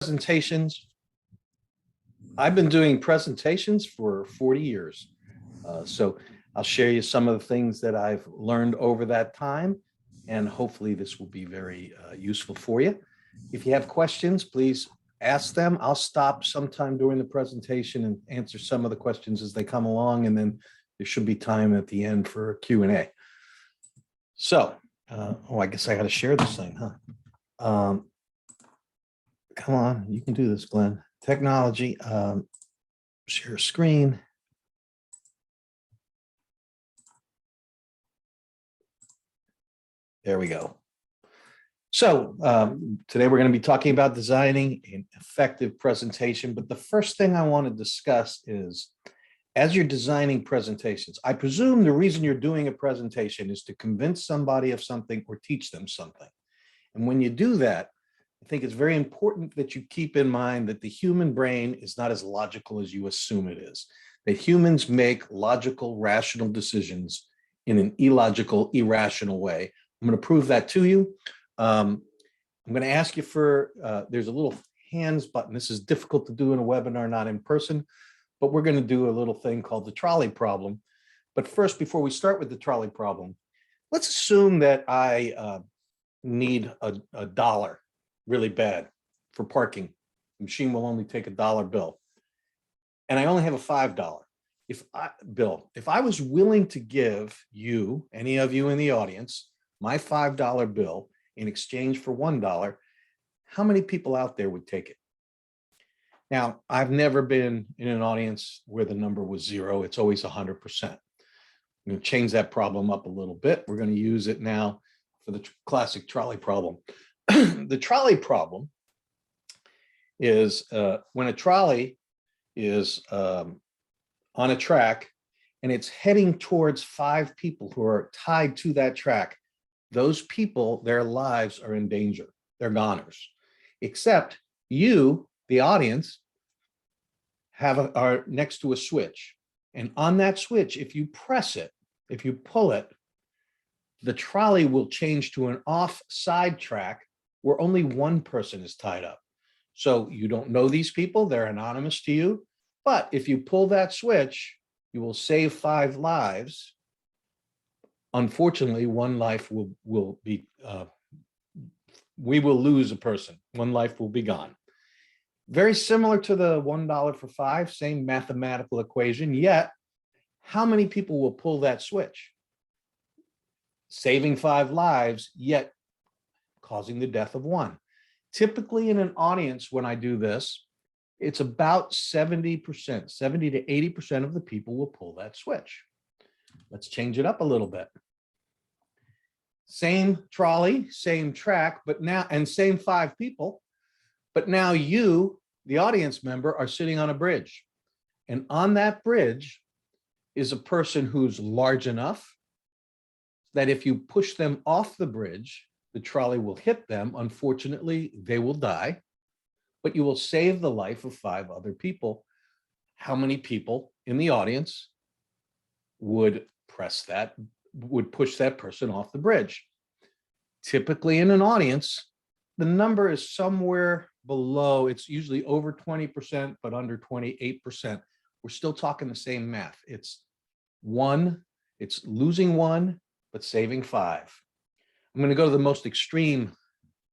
Presentations. I've been doing presentations for 40 years. So I'll share you some of the things that I've learned over that time, and hopefully this will be very useful for you. If you have questions, please ask them. I'll stop sometime during the presentation and answer some of the questions as they come along, and then there should be time at the end for a Q&A. So, I guess I got to share this thing, huh? Come on, you can do this, Glenn. Technology, share screen. There we go. So today we're going to be talking about designing an effective presentation. But the first thing I want to discuss is, as you're designing presentations, I presume the reason you're doing a presentation is to convince somebody of something or teach them something. And when you do that, I think it's very important that you keep in mind that the human brain is not as logical as you assume it is. That humans make logical, rational decisions in an illogical, irrational way. I'm going to prove that to you. I'm going to ask you for, there's a little hands button. This is difficult to do in a webinar, not in person, but we're going to do a little thing called the trolley problem. But first, before we start with the trolley problem, let's assume that I need a dollar really bad for parking. The machine will only take $1 bill. And I only have a $5 bill. If I was willing to give you, any of you in the audience, my $5 bill in exchange for $1, how many people out there would take it? Now, I've never been in an audience where the number was 0. It's always 100%. I'm going to change that problem up a little bit. We're going to use it now for the classic trolley problem. The trolley problem is when a trolley is on a track and it's heading towards 5 people who are tied to that track. Those people, their lives are in danger. They're goners. Except you, the audience, are next to a switch. And on that switch, if you press it, if you pull it, the trolley will change to an off-side track where only one person is tied up. So you don't know these people, they're anonymous to you. But if you pull that switch, you will save 5 lives. Unfortunately, 1 life will be, we will lose a person. 1 life will be gone. Very similar to the $1 for 5, same mathematical equation, yet how many people will pull that switch? Saving 5 lives, yet causing the death of 1. Typically in an audience, when I do this, it's about 70%, 70 to 80% of the people will pull that switch. Let's change it up a little bit. Same trolley, same track, but now, and same 5 people, but now you, the audience member, are sitting on a bridge. And on that bridge is a person who's large enough that if you push them off the bridge, the trolley will hit them. Unfortunately, they will die, but you will save the life of 5 other people. How many people in the audience would push that person off the bridge? Typically in an audience, the number is somewhere below, it's usually over 20%, but under 28%. We're still talking the same math. It's losing 1, but saving 5. I'm going to go to the most extreme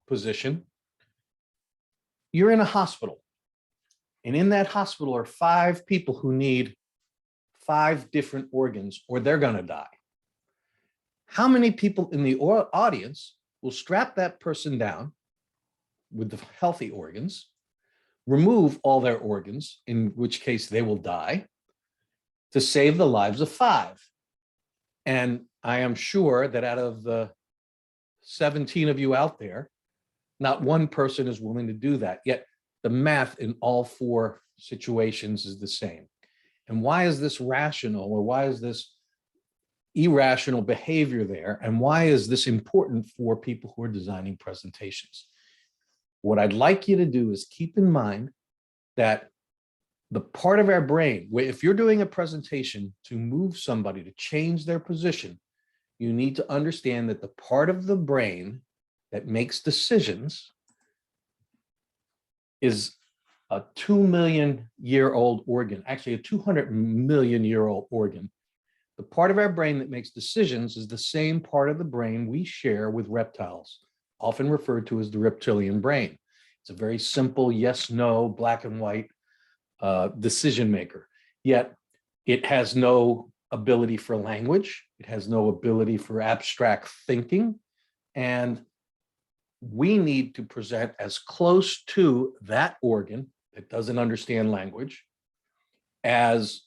position. You're in a hospital, and in that hospital are 5 people who need 5 different organs, or they're going to die. How many people in the audience will strap that person down with the healthy organs, remove all their organs, in which case they will die, to save the lives of 5? And I am sure that out of the 17 of you out there, not one person is willing to do that. Yet the math in all 4 situations is the same. And why is this rational, or why is this irrational behavior there? And why is this important for people who are designing presentations? What I'd like you to do is keep in mind that the part of our brain, where if you're doing a presentation to move somebody to change their position, you need to understand that the part of the brain that makes decisions is a 2 million-year-old organ, actually a 200 million-year-old organ. The part of our brain that makes decisions is the same part of the brain we share with reptiles, often referred to as the reptilian brain. It's a very simple yes, no, black and white decision maker. Yet it has no ability for language. It has no ability for abstract thinking. And we need to present as close to that organ that doesn't understand language as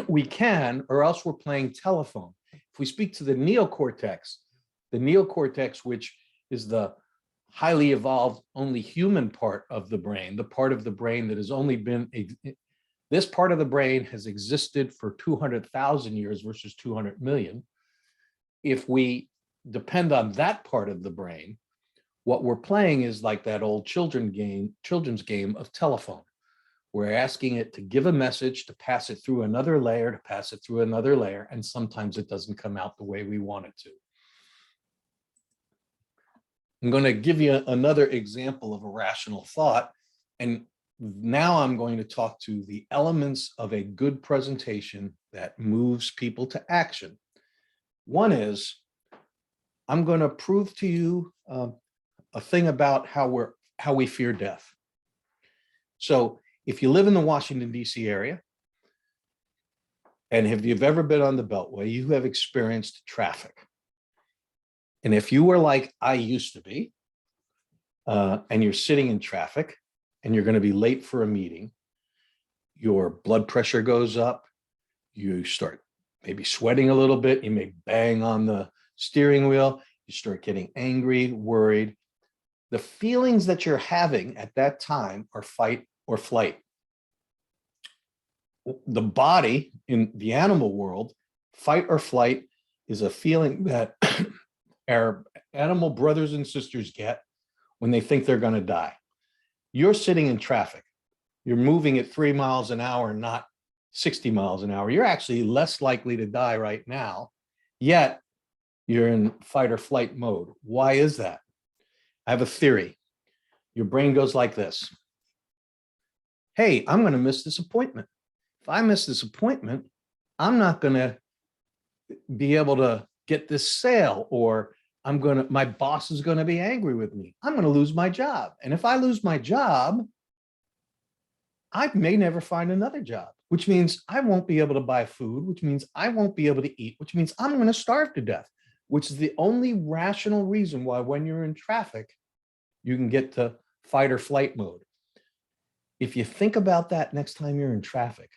we can, or else we're playing telephone. If we speak to the neocortex, which is the highly evolved, only human part of the brain, the part of the brain that has only been, this part of the brain has existed for 200,000 years versus 200 million. If we depend on that part of the brain, what we're playing is like that old children's game of telephone. We're asking it to give a message, to pass it through another layer, to pass it through another layer, and sometimes it doesn't come out the way we want it to. I'm going to give you another example of a rational thought, and now I'm going to talk to the elements of a good presentation that moves people to action. One is, I'm going to prove to you a thing about how we fear death. So if you live in the Washington, D.C. area, and if you've ever been on the Beltway, you have experienced traffic. And if you were like I used to be, and you're sitting in traffic, and you're going to be late for a meeting, your blood pressure goes up, you start maybe sweating a little bit, you may bang on the steering wheel, you start getting angry, worried. The feelings that you're having at that time are fight or flight. The body in the animal world, fight or flight is a feeling that our animal brothers and sisters get when they think they're going to die. You're sitting in traffic. You're moving at 3 miles an hour, not 60 miles an hour. You're actually less likely to die right now, yet you're in fight or flight mode. Why is that? I have a theory. Your brain goes like this. Hey, I'm going to miss this appointment. If I miss this appointment, I'm not going to be able to get this sale, or my boss is going to be angry with me. I'm going to lose my job. And if I lose my job, I may never find another job, which means I won't be able to buy food, which means I won't be able to eat, which means I'm going to starve to death, which is the only rational reason why when you're in traffic, you can get to fight or flight mode. If you think about that next time you're in traffic,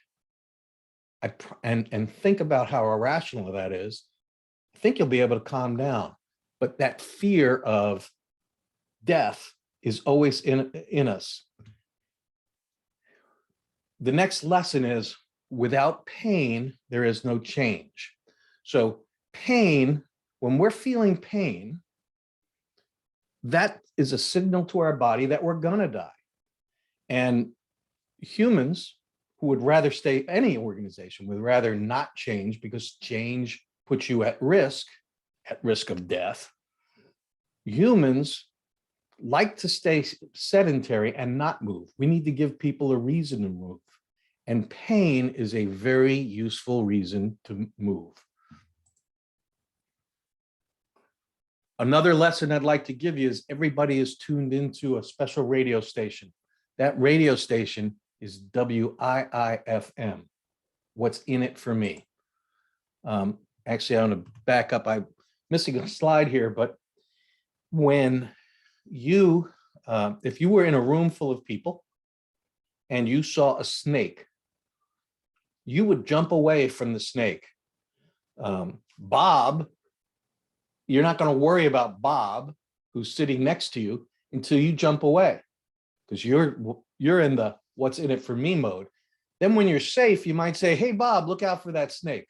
and think about how irrational that is, I think you'll be able to calm down. But that fear of death is always in us. The next lesson is, without pain, there is no change. So pain, when we're feeling pain, that is a signal to our body that we're gonna die. And humans who would rather stay, any organization would rather not change, because change puts you at risk of death. Humans like to stay sedentary and not move. We need to give people a reason to move. And pain is a very useful reason to move. Another lesson I'd like to give you is, everybody is tuned into a special radio station. That radio station is WIIFM. What's in it for me? Actually, I want to back up. I'm missing a slide here, but when you, if you were in a room full of people and you saw a snake, you would jump away from the snake. Bob, you're not going to worry about Bob, who's sitting next to you, until you jump away, because you're in the what's in it for me mode. Then when you're safe, you might say, hey, Bob, look out for that snake.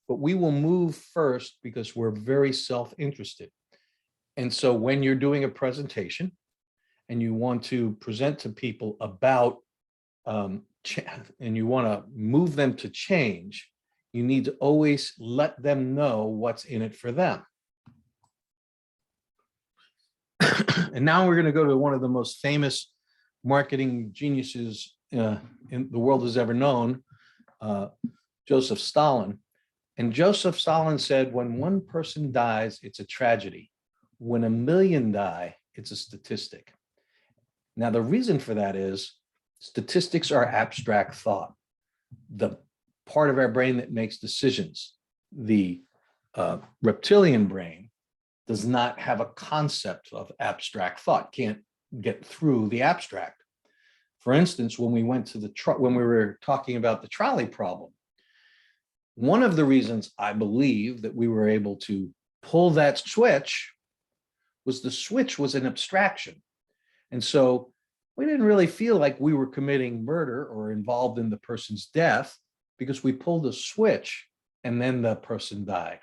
But we will move first because we're very self-interested. And so when you're doing a presentation and you want to present to people about, and you want to move them to change, you need to always let them know what's in it for them. And now we're going to go to one of the most famous marketing geniuses in the world has ever known, Joseph Stalin. And Joseph Stalin said, when one person dies, it's a tragedy. When a million die, it's a statistic. Now, the reason for that is statistics are abstract thought. The part of our brain that makes decisions, the reptilian brain, does not have a concept of abstract thought, can't get through the abstract. For instance, when we went to when we were talking about the trolley problem, one of the reasons I believe that we were able to pull that switch was the switch was an abstraction. And so we didn't really feel like we were committing murder or involved in the person's death because we pulled a switch and then the person died.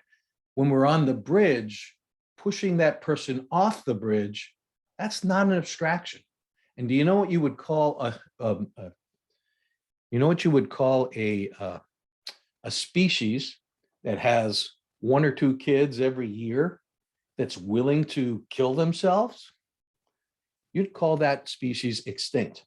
When we're on the bridge, pushing that person off the bridge, that's not an abstraction. And do you know what you would call a species that has 1 or 2 kids every year that's willing to kill themselves? You'd call that species extinct.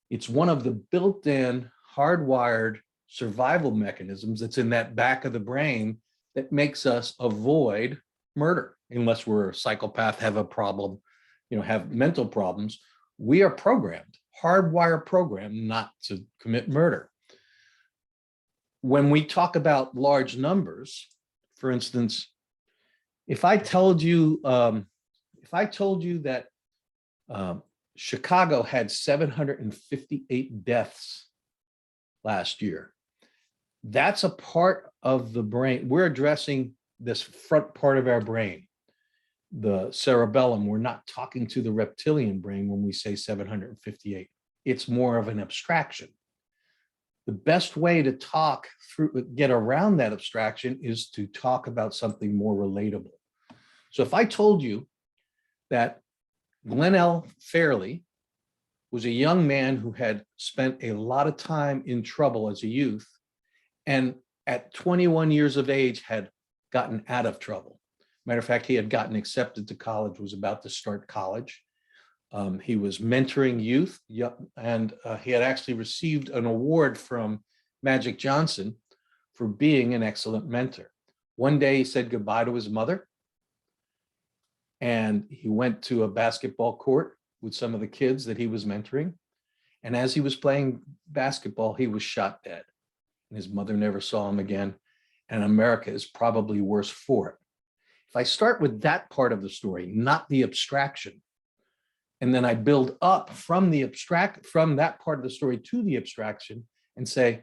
It's one of the built-in, hardwired survival mechanisms that's in that back of the brain that makes us avoid murder, unless we're a psychopath, have a problem, have mental problems. We are programmed, hardwired programmed not to commit murder. When we talk about large numbers, for instance, if I told you that Chicago had 758 deaths last year, that's a part of the brain. We're addressing this front part of our brain, the cerebellum. We're not talking to the reptilian brain when we say 758. It's more of an abstraction. The best way to get around that abstraction is to talk about something more relatable. So if I told you that Glen L. Fairley was a young man who had spent a lot of time in trouble as a youth, and at 21 years of age had gotten out of trouble. Matter of fact, he had gotten accepted to college, was about to start college. He was mentoring youth, and he had actually received an award from Magic Johnson for being an excellent mentor. One day he said goodbye to his mother, and he went to a basketball court with some of the kids that he was mentoring. And as he was playing basketball, he was shot dead. And his mother never saw him again. And America is probably worse for it. If I start with that part of the story, not the abstraction, and then I build up from that part of the story to the abstraction and say,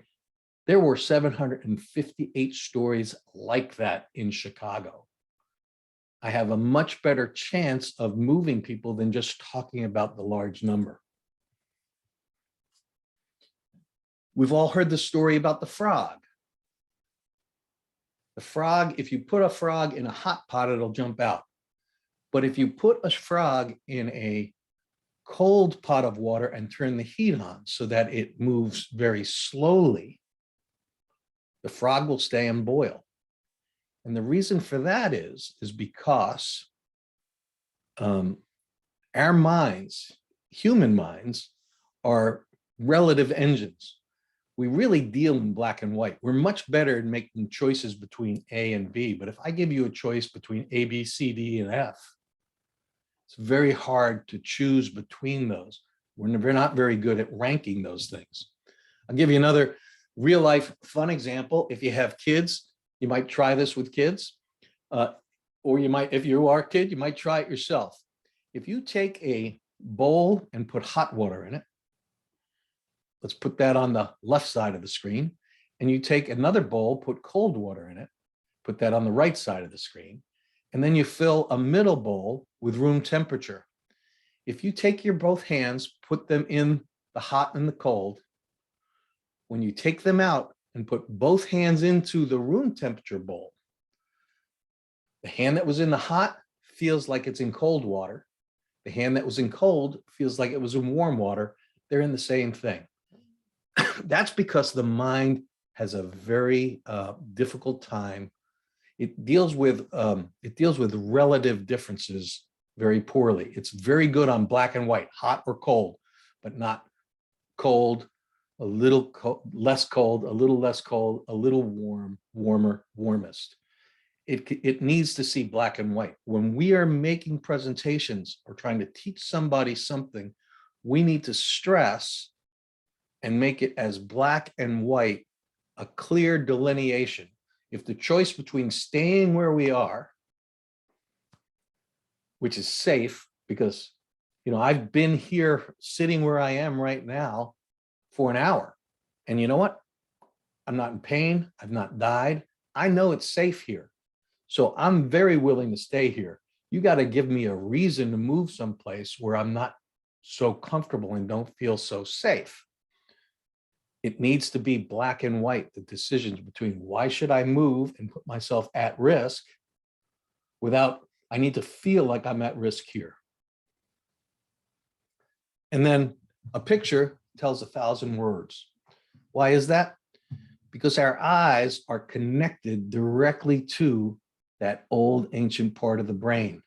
there were 758 stories like that in Chicago, I have a much better chance of moving people than just talking about the large number. We've all heard the story about the frog. The frog, if you put a frog in a hot pot, it'll jump out. But if you put a frog in a cold pot of water and turn the heat on so that it moves very slowly, the frog will stay and boil. And the reason for that is because our minds, human minds, are relative engines. We really deal in black and white. We're much better at making choices between A and B. But if I give you a choice between A, B, C, D, and F, it's very hard to choose between those. We're not very good at ranking those things. I'll give you another real life fun example. If you have kids, you might try this with kids. Or you might, if you are a kid, you might try it yourself. If you take a bowl and put hot water in it, let's put that on the left side of the screen, and you take another bowl, put cold water in it, put that on the right side of the screen, and then you fill a middle bowl with room temperature. If you take your both hands, put them in the hot and the cold, when you take them out and put both hands into the room temperature bowl, the hand that was in the hot feels like it's in cold water. The hand that was in cold feels like it was in warm water. They're in the same thing. That's because the mind has a very difficult time. It deals with relative differences very poorly. It's very good on black and white, hot or cold. but not cold, a little less cold, a little less cold, a little warm, warmer, warmest. It needs to see black and white. When we are making presentations or trying to teach somebody something, we need to stress and make it as black and white, a clear delineation. If the choice between staying where we are, which is safe, because I've been here sitting where I am right now for an hour, and you know what? I'm not in pain. I've not died. I know it's safe here. So I'm very willing to stay here. You got to give me a reason to move someplace where I'm not so comfortable and don't feel so safe. It needs to be black and white, the decisions between why should I move and put myself at risk without, I need to feel like I'm at risk here. And then a picture tells 1,000 words. Why is that? Because our eyes are connected directly to that old ancient part of the brain.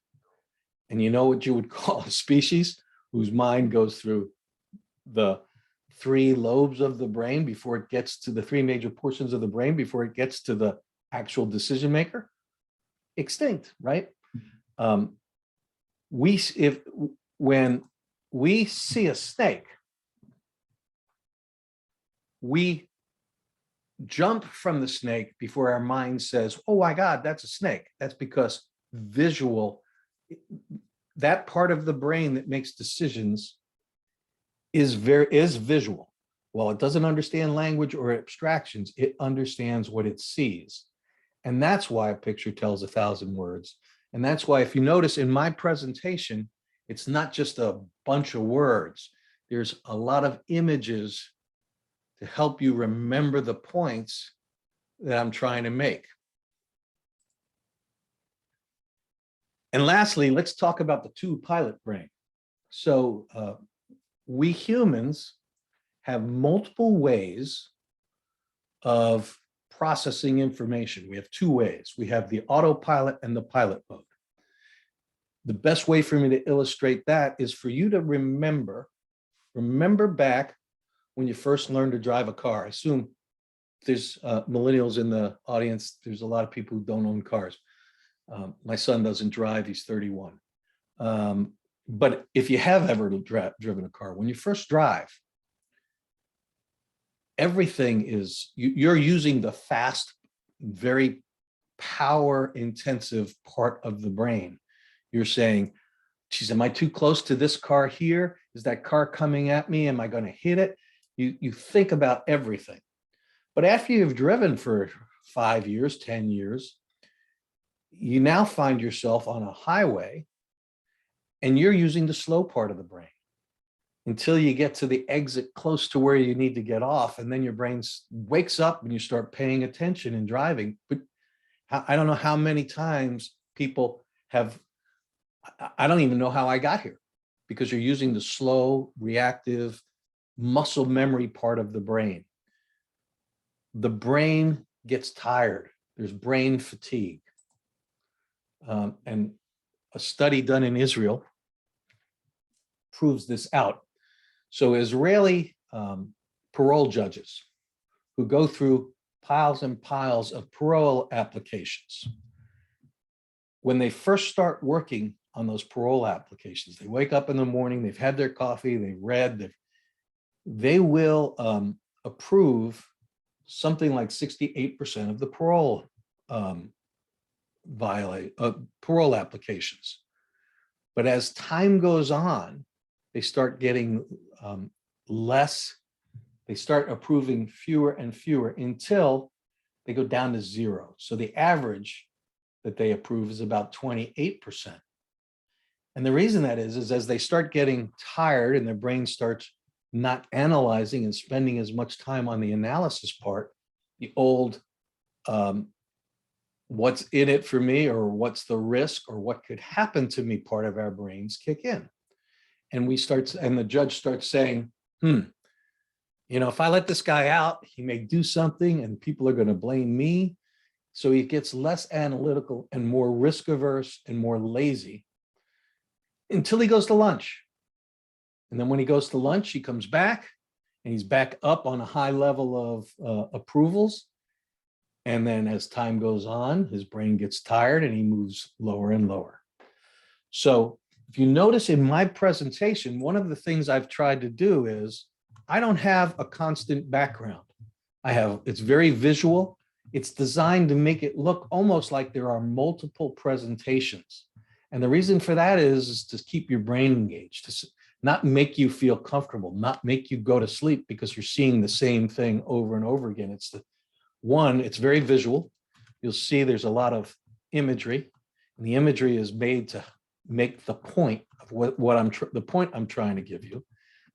And you know what you would call a species whose mind goes through the 3 lobes of the brain before it gets to the 3 major portions of the brain before it gets to the actual decision maker? Extinct, right? When we see a snake, we jump from the snake before our mind says, oh my God, that's a snake. That's because visual, that part of the brain that makes decisions is visual. While it doesn't understand language or abstractions, it understands what it sees. And that's why a picture tells 1,000 words. And that's why, if you notice in my presentation, it's not just a bunch of words. There's a lot of images to help you remember the points that I'm trying to make. And lastly, let's talk about the 2 pilot brain. So we humans have multiple ways of processing information. We have 2 ways. We have the autopilot and the pilot mode. The best way for me to illustrate that is for you to remember back when you first learned to drive a car. I assume there's millennials in the audience. There's a lot of people who don't own cars. My son doesn't drive, he's 31. But if you have ever driven a car, when you first drive, everything is, you're using the fast, very power intensive part of the brain. You're saying, geez, am I too close to this car here? Is that car coming at me? Am I going to hit it? You think about everything. But after you've driven for 5 years, 10 years, you now find yourself on a highway and you're using the slow part of the brain until you get to the exit close to where you need to get off. And then your brain wakes up and you start paying attention and driving. But I don't know how many times people have, I don't even know how I got here, because you're using the slow, reactive, muscle memory part of the brain. The brain gets tired. There's brain fatigue. And a study done in Israel proves this out. So Israeli parole judges who go through piles and piles of parole applications, when they first start working on those parole applications, they wake up in the morning, they've had their coffee, they've read, they will approve something like 68% of the parole parole applications. But as time goes on, they start getting less, they start approving fewer and fewer until they go down to 0. So the average that they approve is about 28%. And the reason that is as they start getting tired and their brain starts not analyzing and spending as much time on the analysis part, the old what's in it for me, or what's the risk, or what could happen to me part of our brains kick in. And the judge starts saying, if I let this guy out, he may do something and people are going to blame me. So he gets less analytical and more risk averse and more lazy until he goes to lunch. And then when he goes to lunch, he comes back and he's back up on a high level of approvals. And then as time goes on, his brain gets tired and he moves lower and lower. So if you notice in my presentation, one of the things I've tried to do is I don't have a constant background. It's very visual. It's designed to make it look almost like there are multiple presentations. And the reason for that is to keep your brain engaged, to not make you feel comfortable, not make you go to sleep because you're seeing the same thing over and over again. It's very visual. You'll see there's a lot of imagery, and the imagery is made to make the point of the point I'm trying to give you.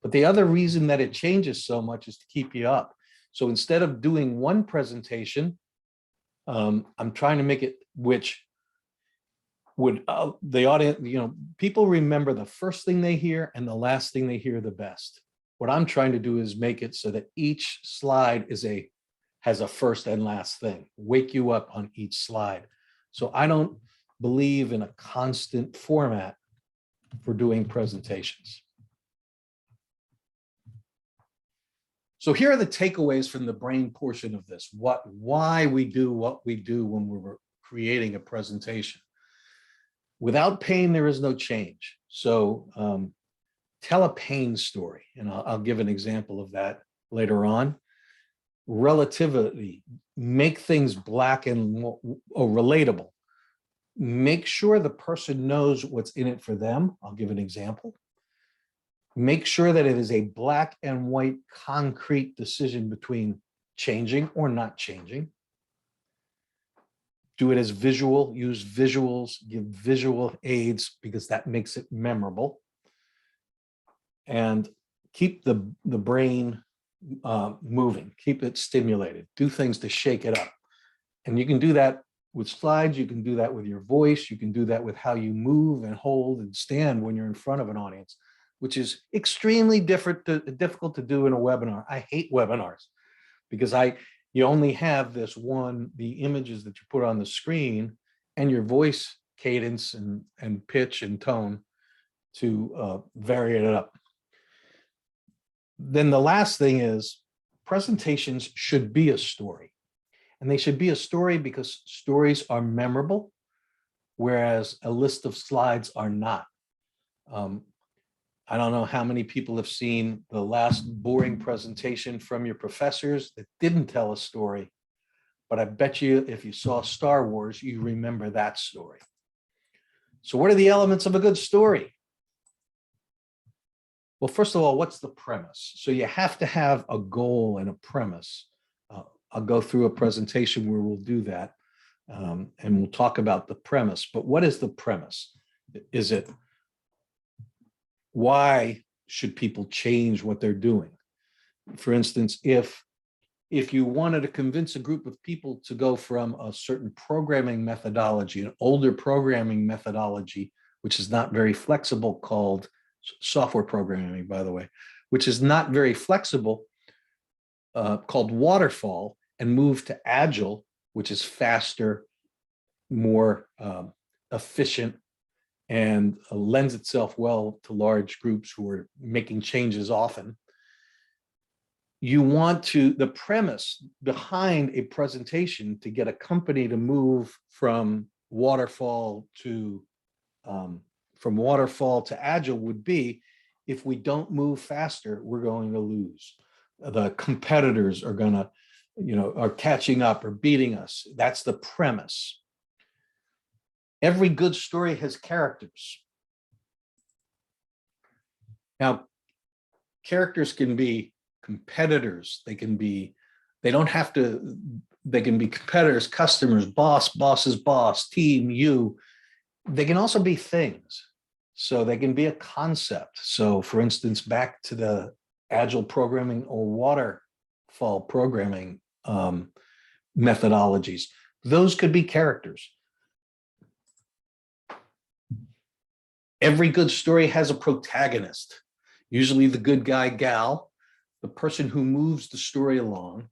But the other reason that it changes so much is to keep you up. So instead of doing one presentation, I'm trying to make it which would the audience, people remember the first thing they hear and the last thing they hear the best. What I'm trying to do is make it so that each slide has a first and last thing, wake you up on each slide. So I don't believe in a constant format for doing presentations. So here are the takeaways from the brain portion of this, why we do what we do when we're creating a presentation. Without pain, there is no change. So tell a pain story, and I'll give an example of that later on. Relativity, make things black and relatable. Make sure the person knows what's in it for them. I'll give an example. Make sure that it is a black and white concrete decision between changing or not changing. Do it as visual, use visuals, give visual aids because that makes it memorable. And keep the brain moving, keep it stimulated, do things to shake it up. And you can do that with slides, you can do that with your voice, you can do that with how you move and hold and stand when you're in front of an audience, which is extremely difficult to do in a webinar. I hate webinars because you only have the images that you put on the screen and your voice cadence and pitch and tone to vary it up. Then the last thing is presentations should be a story. And they should be a story because stories are memorable, whereas a list of slides are not. I don't know how many people have seen the last boring presentation from your professors that didn't tell a story, but I bet you if you saw Star Wars, you remember that story. So what are the elements of a good story? Well, first of all, what's the premise? So you have to have a goal and a premise. I'll go through a presentation where we'll do that, and we'll talk about the premise. But what is the premise? Is it why should people change what they're doing? For instance, if you wanted to convince a group of people to go from a certain programming methodology, an older programming methodology, which is not very flexible, called software programming, by the way, which is not very flexible, called waterfall, and move to agile, which is faster, more efficient, and lends itself well to large groups who are making changes often. The premise behind a presentation to get a company to move from waterfall to agile would be, if we don't move faster, we're going to lose. The competitors are going to, are catching up or beating us. That's the premise. Every good story has characters. Now, characters can be competitors. They can be competitors, customers, boss's boss, team, you. They can also be things. So they can be a concept. So for instance, back to the agile programming or waterfall programming methodologies, those could be characters. Every good story has a protagonist, usually the good guy, gal, the person who moves the story along,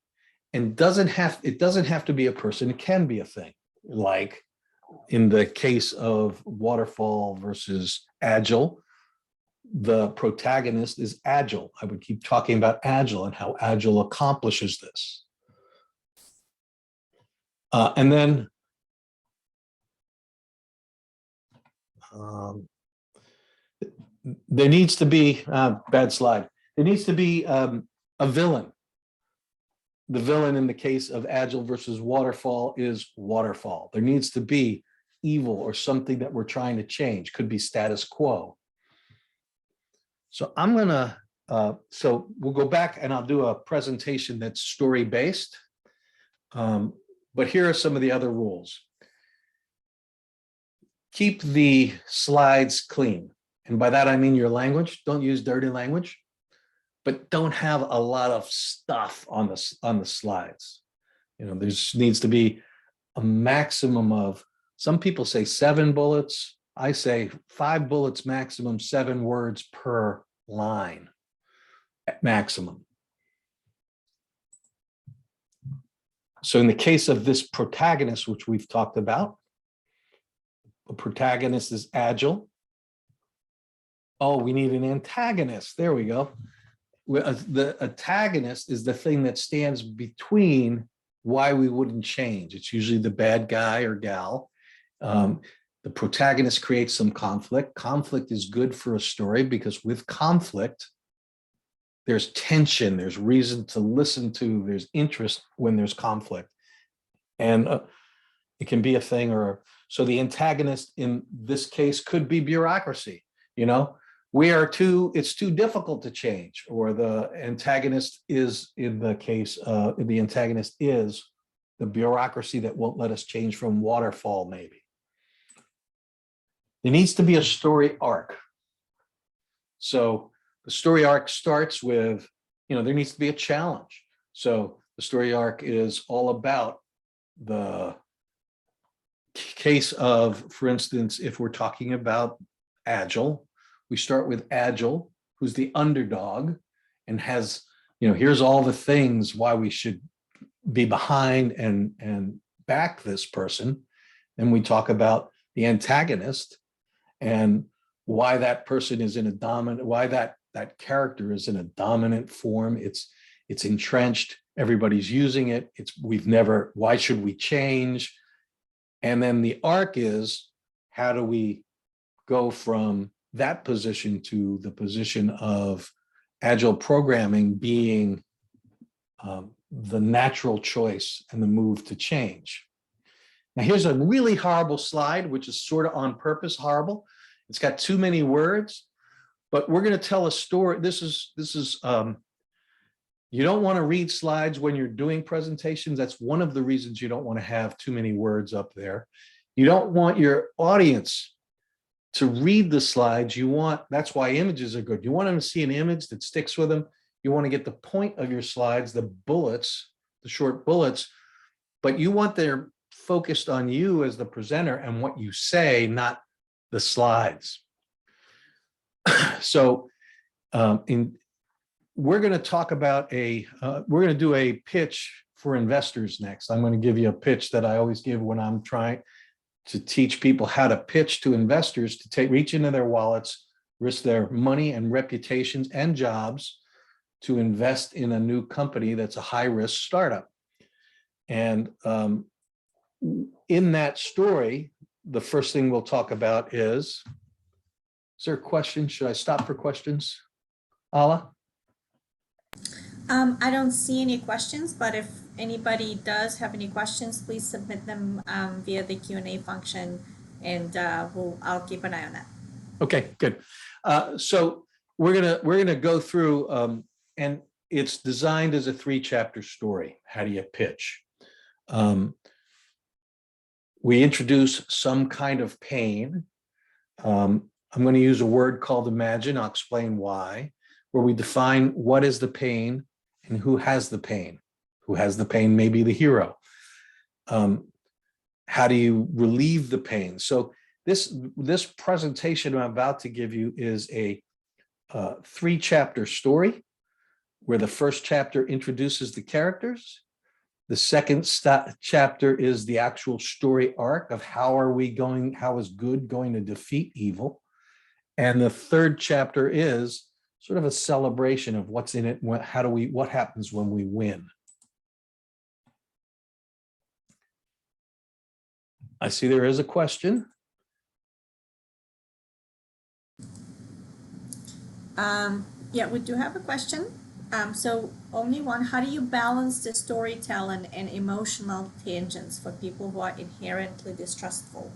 and it doesn't have to be a person, it can be a thing. Like in the case of waterfall versus agile, the protagonist is agile. I would keep talking about agile and how agile accomplishes this. And then there needs to be, bad slide, there needs to be a villain. The villain in the case of agile versus waterfall is waterfall. There needs to be evil or something that we're trying to change. Could be status quo. So I'm gonna, so we'll go back and I'll do a presentation that's story based. But here are some of the other rules. Keep the slides clean. And by that, I mean your language. Don't use dirty language, but don't have a lot of stuff on the slides. You know, there needs to be a maximum of, some people say 7 bullets. I say 5 bullets maximum, 7 words per line at maximum. So in the case of this protagonist, which we've talked about, a protagonist is agile. Oh, we need an antagonist. There we go. The antagonist is the thing that stands between why we wouldn't change. It's usually the bad guy or gal. The protagonist creates some conflict. Conflict is good for a story because with conflict, there's tension, there's reason to listen to, there's interest when there's conflict. And it can be a thing or, so the antagonist in this case could be bureaucracy. You know, it's too difficult to change, or the antagonist is, in the case, the antagonist is the bureaucracy that won't let us change from waterfall, maybe. There needs to be a story arc. So the story arc starts with, you know, there needs to be a challenge. So the story arc is all about the case of, for instance, if we're talking about agile, we start with agile, who's the underdog and has, you know, here's all the things why we should be behind and back this person. And we talk about the antagonist and why that person is in a dominant, why that character is in a dominant form. It's entrenched, everybody's using it. Why should we change? And then the arc is, how do we go from that position to the position of agile programming being the natural choice and the move to change. Now, here's a really horrible slide, which is sort of on purpose horrible. It's got too many words, but we're going to tell a story. This is you don't want to read slides when you're doing presentations. That's one of the reasons you don't want to have too many words up there. You don't want your audience to read the slides. That's why images are good. You want them to see an image that sticks with them. You want to get the point of your slides, the bullets, the short bullets, but you want them focused on you as the presenter and what you say, not the slides. So we're going to talk about we're going to do a pitch for investors next. I'm going to give you a pitch that I always give when I'm trying to teach people how to pitch to investors to reach into their wallets, risk their money and reputations and jobs to invest in a new company that's a high-risk startup. And in that story, the first thing we'll talk about is there a question? Should I stop for questions? Ala? I don't see any questions, but if anybody does have any questions, please submit them via the Q&A function, and I'll keep an eye on that. Okay, good. So we're gonna go through, and it's designed as a 3-chapter story. How do you pitch? We introduce some kind of pain. I'm going to use a word called imagine. I'll explain why. Where we define what is the pain and who has the pain. Who has the pain may be the hero. How do you relieve the pain? So this presentation I'm about to give you is a 3-chapter story, where the first chapter introduces the characters. The second chapter is the actual story arc of how is good going to defeat evil. And the third chapter is sort of a celebration of what's in it. What happens when we win? I see there is a question. Yeah, we do have a question. So only one, how do you balance the storytelling and emotional tangents for people who are inherently distrustful?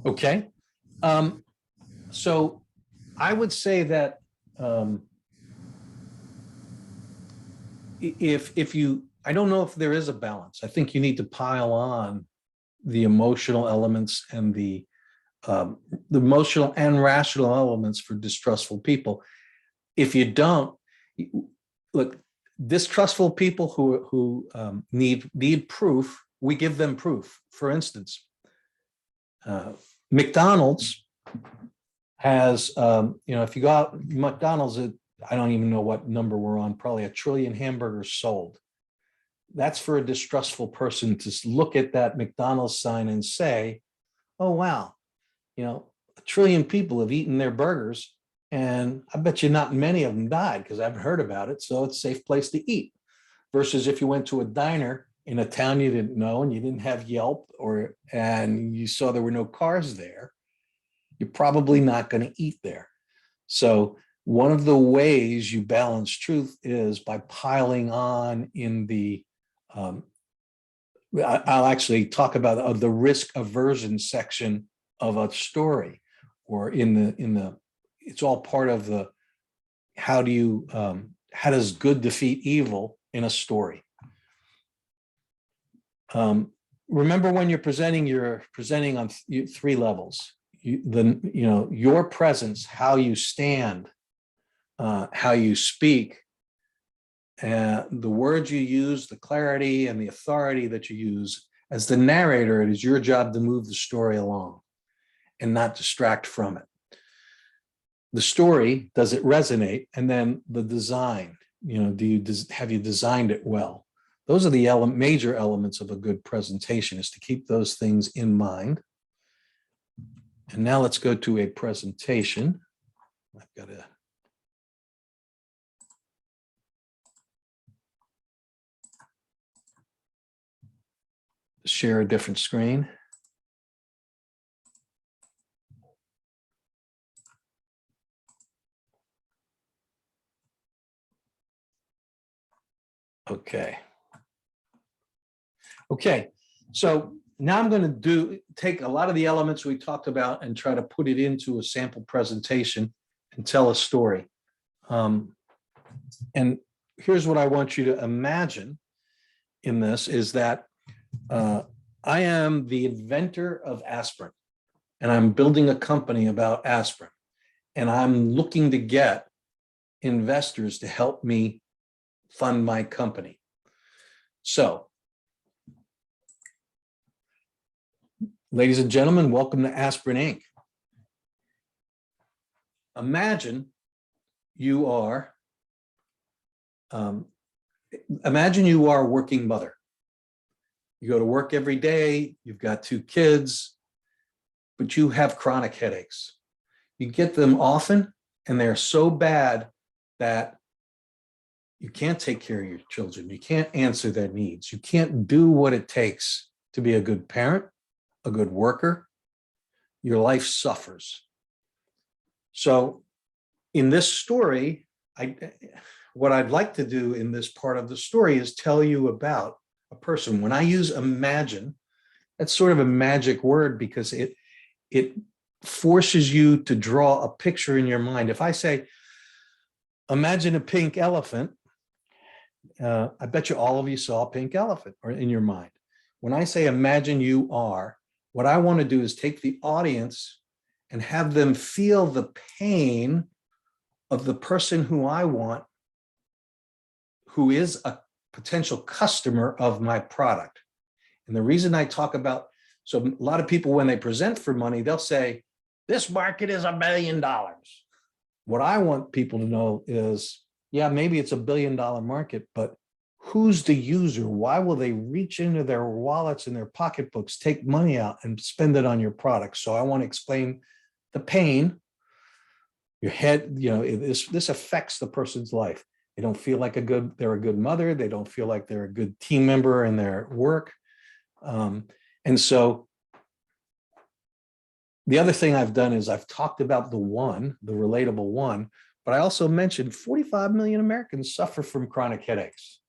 Okay. So I would say that if you, I don't know if there is a balance. I think you need to pile on the emotional elements and the emotional and rational elements for distrustful people. If you don't, look, distrustful people who need proof, we give them proof. For instance, McDonald's has, if you go out, McDonald's, I don't even know what number we're on, probably 1 trillion hamburgers sold. That's for a distrustful person to look at that McDonald's sign and say, oh, wow, 1 trillion people have eaten their burgers, and I bet you not many of them died because I haven't heard about it. So it's a safe place to eat. Versus if you went to a diner in a town you didn't know and you didn't have Yelp and you saw there were no cars there, you're probably not going to eat there. So one of the ways you balance truth is by piling on in the, I'll actually talk about the risk aversion section of a story, or it's all part of the, how does good defeat evil in a story? Remember, when you're presenting on 3 levels. Your presence, how you stand, how you speak, the words you use, the clarity and the authority that you use. As the narrator, it is your job to move the story along and not distract from it. The story, does it resonate? And then the design, have you designed it well? Those are the major elements of a good presentation, is to keep those things in mind. And now let's go to a presentation. I've got to share a different screen. Okay. So now I'm going to take a lot of the elements we talked about and try to put it into a sample presentation and tell a story. And here's what I want you to imagine in this is that I am the inventor of aspirin, and I'm building a company about aspirin, and I'm looking to get investors to help me fund my company. So, ladies and gentlemen, welcome to Aspirin Inc. Imagine you are a working mother. You go to work every day, you've got 2 kids, but you have chronic headaches. You get them often, and they're so bad that you can't take care of your children. You can't answer their needs. You can't do what it takes to be a good parent, a good worker. Your life suffers. So in this story, what I'd like to do in this part of the story is tell you about a person. When I use imagine, that's sort of a magic word because it forces you to draw a picture in your mind. If I say, imagine a pink elephant, I bet you all of you saw a pink elephant or in your mind. When I say imagine you are, what I want to do is take the audience and have them feel the pain of the person who I want, who is a potential customer of my product. And the reason I talk about, so a lot of people, when they present for money, they'll say, this market is $1 billion. What I want people to know is, yeah, maybe it's $1 billion market, but who's the user? Why will they reach into their wallets and their pocketbooks, take money out and spend it on your product? So I want to explain the pain Your head, this affects the person's life. They don't feel like they're a good mother. They don't feel like they're a good team member in their work. And so the other thing I've done is I've talked about the relatable one, but I also mentioned 45 million Americans suffer from chronic headaches.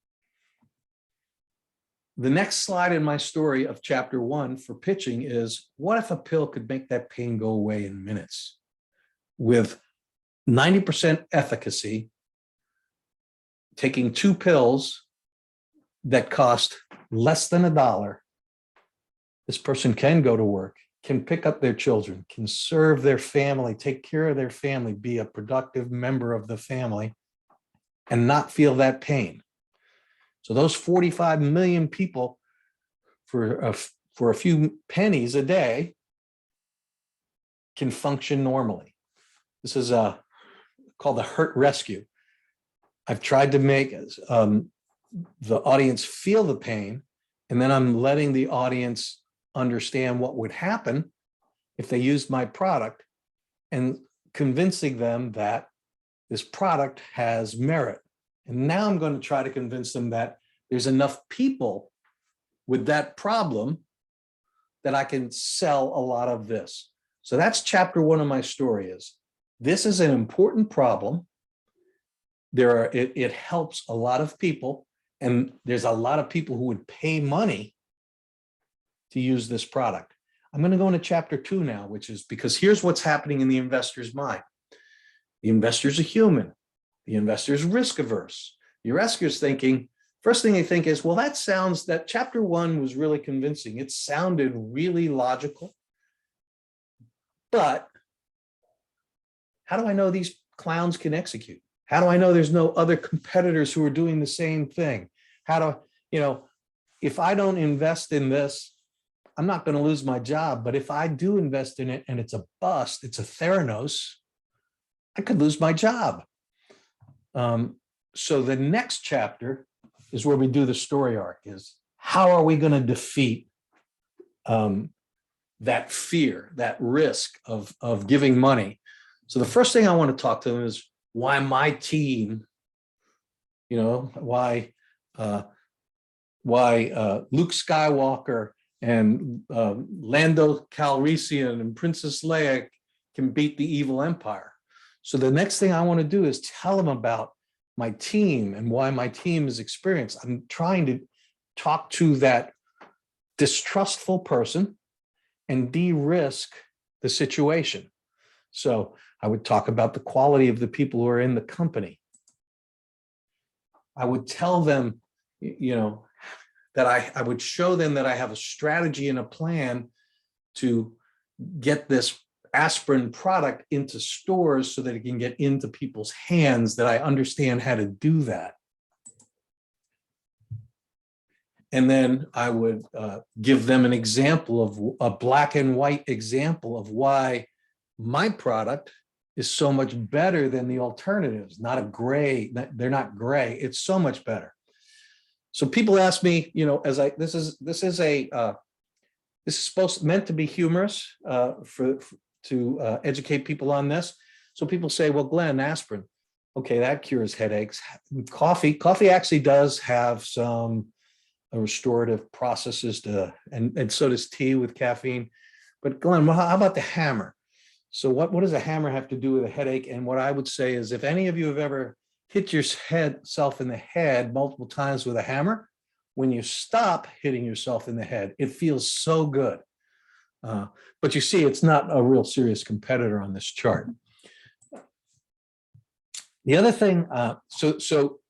The next slide in my story of chapter 1 for pitching is, what if a pill could make that pain go away in minutes? With 90% efficacy, taking 2 pills that cost less than $1, this person can go to work, can pick up their children, can serve their family, take care of their family, be a productive member of the family, and not feel that pain. So those 45 million people, for a few pennies a day, can function normally. This is called the Hurt Rescue. I've tried to make the audience feel the pain, and then I'm letting the audience understand what would happen if they used my product, and convincing them that this product has merit. And now I'm going to try to convince them that there's enough people with that problem that I can sell a lot of this. So that's chapter 1 of my story. Is this is an important problem. It helps a lot of people, and there's a lot of people who would pay money to use this product. I'm going to go into chapter 2 now, which is because here's what's happening in the investor's mind. The investor's a human. The investor's risk averse. The investor's thinking, first thing they think is, well, that chapter 1 was really convincing. It sounded really logical. But how do I know these clowns can execute? How do I know there's no other competitors who are doing the same thing? If I don't invest in this, I'm not going to lose my job. But if I do invest in it and it's a bust, it's a Theranos, I could lose my job. So the next chapter is where we do the story arc, is how are we going to defeat that fear, that risk of giving money? So the first thing I want to talk to them is why my team, why Luke Skywalker and Lando Calrissian and Princess Leia can beat the evil empire. So the next thing I want to do is tell them about my team and why my team is experienced. I'm trying to talk to that distrustful person and de-risk the situation. So I would talk about the quality of the people who are in the company. I would tell them, that I would show them that I have a strategy and a plan to get this aspirin product into stores so that it can get into people's hands, that I understand how to do that. And then I would give them an example of a black and white example of why my product is so much better than the alternatives. Not a gray, they're not gray. It's so much better. So people ask me, this is meant to be humorous to educate people on this. So people say, well, Glenn, aspirin, okay, that cures headaches. Coffee actually does have some restorative processes and so does tea with caffeine. But Glenn, how about the hammer? So what does a hammer have to do with a headache? And what I would say is, if any of you have ever hit yourself in the head multiple times with a hammer, when you stop hitting yourself in the head, it feels so good. But you see, it's not a real serious competitor on this chart. The other thing, so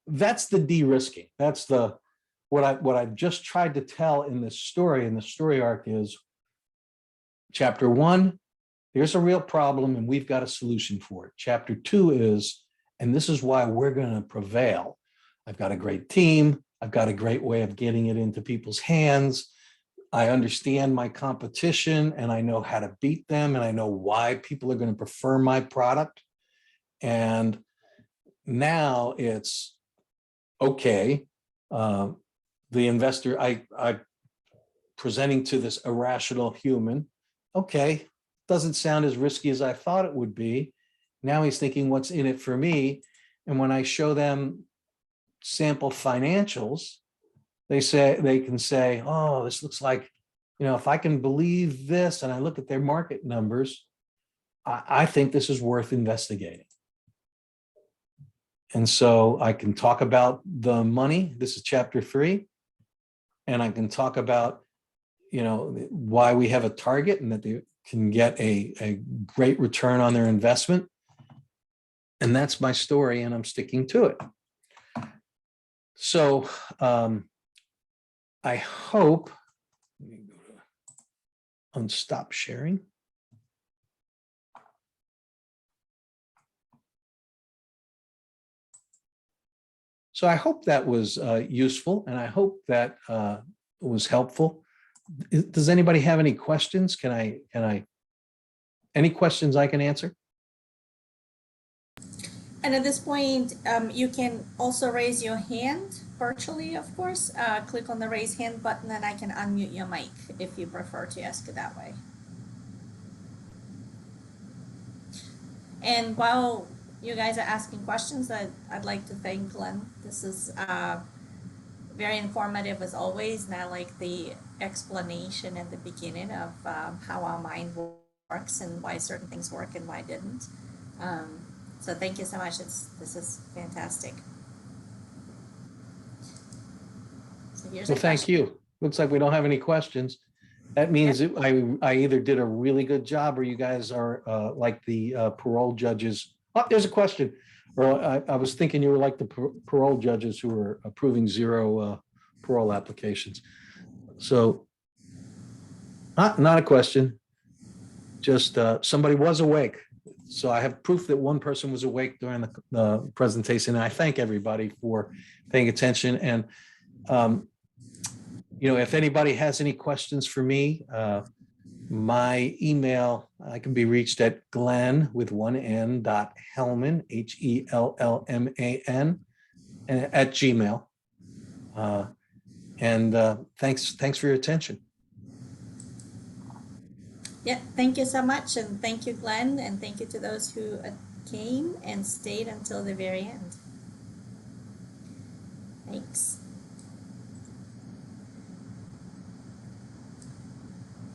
that's the de-risking. That's what I've just tried to tell in this story, in the story arc, is chapter 1, there's a real problem and we've got a solution for it. Chapter 2 is, and this is why we're going to prevail. I've got a great team. I've got a great way of getting it into people's hands. I understand my competition and I know how to beat them, and I know why people are going to prefer my product. And now it's okay. The investor, I presenting to this irrational human. Okay, doesn't sound as risky as I thought it would be. Now he's thinking, what's in it for me? And when I show them sample financials, they can say, oh, this looks like, if I can believe this and I look at their market numbers, I think this is worth investigating. And so I can talk about the money. This is chapter 3. And I can talk about, why we have a target and that they can get a great return on their investment. And that's my story, and I'm sticking to it. So I hope, let me go to unstop sharing. So I hope that was useful, and I hope that was helpful. Does anybody have any questions? Any questions I can answer? And at this point, you can also raise your hand virtually, of course. Click on the raise hand button and I can unmute your mic if you prefer to ask it that way. And while you guys are asking questions, I'd like to thank Glenn. This is very informative as always, and I like the explanation at the beginning of how our mind works and why certain things work and why didn't. So thank you so much. This is fantastic. So here's Well, thank you. Looks like we don't have any questions. That means I either did a really good job or you guys are like the parole judges. Oh, there's a question. Or I was thinking you were like the parole judges who were approving 0 parole applications. So not a question, just somebody was awake. So I have proof that one person was awake during the presentation. And I thank everybody for paying attention. And, if anybody has any questions for me, my email, I can be reached at Glen with one N Hellman, HELLMAN at Gmail. Thanks for your attention. Yeah, thank you so much, and thank you, Glenn, and thank you to those who came and stayed until the very end. Thanks.